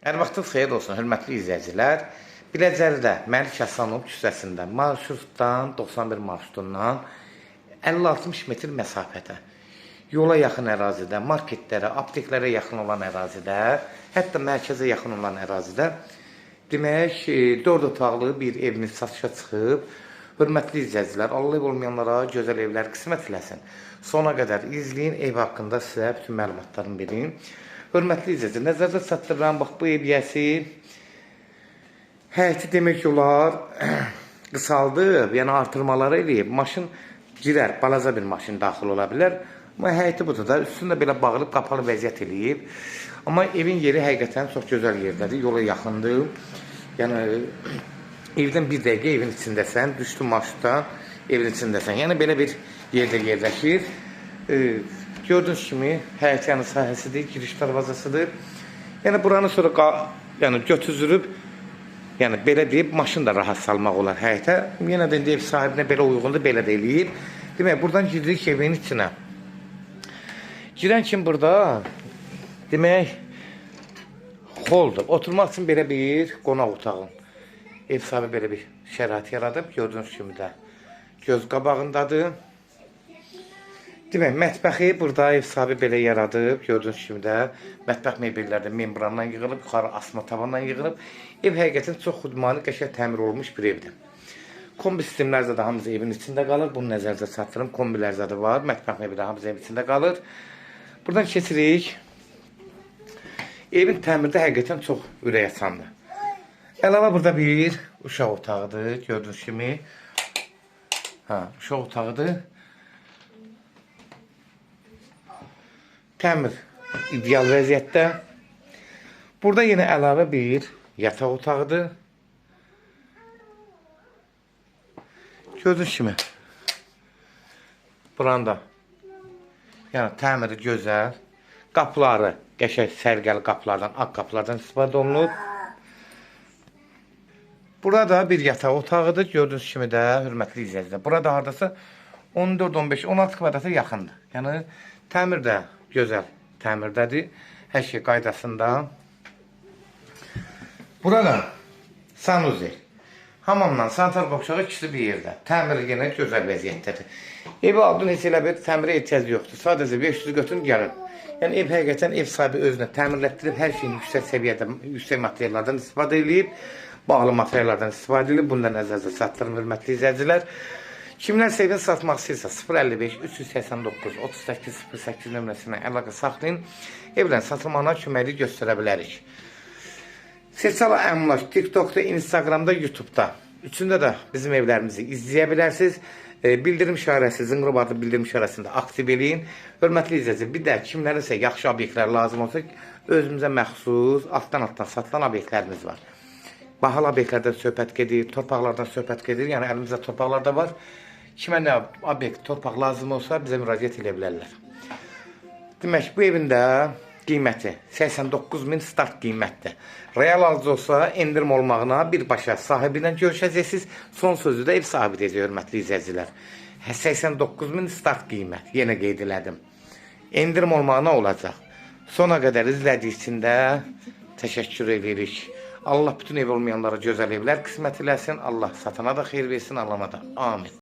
Hər vaxtınız xeyir olsun, hörmətli izləyicilər. Biləcəridə Məlik Həsənov küçəsində marşrutdan, 91 marşrutundan 50-60 metr məsafədə, yola yaxın ərazidə, marketlərə, apteklərə yaxın olan ərazidə, hətta mərkəzə yaxın olan ərazidə demək, 4 otaqlı bir evimiz satışa çıxıb. Hörmətli izləyicilər, Allah ev olmayanlara gözəl evlər qismət eləsin. Sona qədər izləyin, ev haqqında sizə bütün məlumatlarını verin. Hörmətli izləyicilər, nəzərdə çatdırıram, bax bu ev yəsi həyəti demək olar qısaldıb, yəni artırmaları eləyib. Maşın girər, balaca bir maşın daxil ola bilər. Amma həyəti budur da, üstündə belə bağlı, qapalı vəziyyət eləyib. Amma evin yeri həqiqətən çox gözəl yerdədir, yola yaxındır. Yəni, evdən bir dəqiqə evin içindəsən, düşdün maşından, evin içindəsən. Yəni, belə bir yerdə yerləşir. Gördüyünüz kimi, həyət yanı sahəsidir, giriş darvazasıdır. Yəni, buranı sonra götüzürüb, yəni, belə deyib, maşın da rahat salmaq olar həyətə. Yenə də ev sahibinə belə uyğundur, belə də eləyib. Demək, buradan giririk evin içinə. Girən kimi burada, demək, xoldur. Oturmaq üçün belə bir qonaq otağın. Ev sahibi belə bir şərait yaradıb, gördüyünüz kimi də göz qabağındadır. Demək, mətbəxi burada ev sahibi belə yaradıb, gördüyünüz kimi də mətbəx mebelləri də membrandan yığılıb, yuxarı asma tavandan yığılıb. Ev həqiqətən çox xudmanı, qəşəng təmir olmuş bir evdir. Kombi sistemlər də hamısı evin içində qalır. Bunu nəzərdə çatdırım. Kombilər də var. Mətbəx mebelləri hamısı evin içində qalır. Buradan keçirik. Evin təmirdə həqiqətən çox ürək açandır. Əlavə burada bir uşaq otağıdır, gördüyünüz kimi. Uşaq otağıdır. Təmir ideal vəziyyətdə. Burada yenə əlavə bir yataq otağıdır. Gördüyünüz kimi. Buranda yəni təmiri gözəl. Qapıları qəşəng sərgəli qapılardan, ağ qapılardan istifadə olunub. Burada bir yataq otağıdır. Gördüyünüz kimi də hörmətli izləyicilər. Burada hardasa 14, 15, 16 kvadrata yaxındır. Yəni təmir də gözəl təmirdədir. Hər şey qaydasında. Burada sanuzel. Hamamla sanitar qovşağı ikisi bir yerdə. Təmiri yenə gözəl vəziyyətdədir. Evi aldın, heç elə bir təmirə ehtiyac yoxdur. Sadəcə 500 götürün, gəlin. Yəni ev həqiqətən ev sahibi özünə təmirlətdirib, hər şeyin yüksək səviyyədə, yüksək materiallardan istifadə edib, bağlı materiallardan istifadə edib. Bunu da nəzərdə çatdırın, hörmətli izləyicilər. Kimlərsə evini satmaq istəyirsə 055 389 38 08 nömrəsindən əlaqə saxlayın. Evlərin satılmağına köməklik göstərə bilərik. Seçala Əmlak TikTokda, Instagramda, YouTube'da. Üçündə də bizim evlərimizi izləyə bilərsiniz. Bildirim işarəsi, zınqrov adlı bildirim işarəsində aktiv eləyin. Hörmətli izləyicilər, bir də kimlərəsə yaxşı obyektlər lazım olsa, özümüzə məxsus altdan satılan obyektlərimiz var. Bahalı obyektlərdən söhbət gedir, torpaqlardan söhbət gedir. Yəni əlimizdə torpaqlar da var. Kimə nə obyekt, torpaq lazım olsa bizə müraciət edə bilərlər. Demək, bu evin də qiyməti 89.000 start qiymətdir. Real alıcı olsa endirim olmağına birbaşa sahibi ilə görüşəcəksiniz. Son sözü də ev sahibi deyəcək, hörmətli izləyicilər. 89.000 start qiymət, yenə qeyd elədim. Endirim olmağına olacaq. Sona qədər izlədiyi üçün də təşəkkür edirik. Allah bütün ev olmayanlara gözəl evlər qismət eləsin. Allah satana da xeyir versin, alana da. Amin.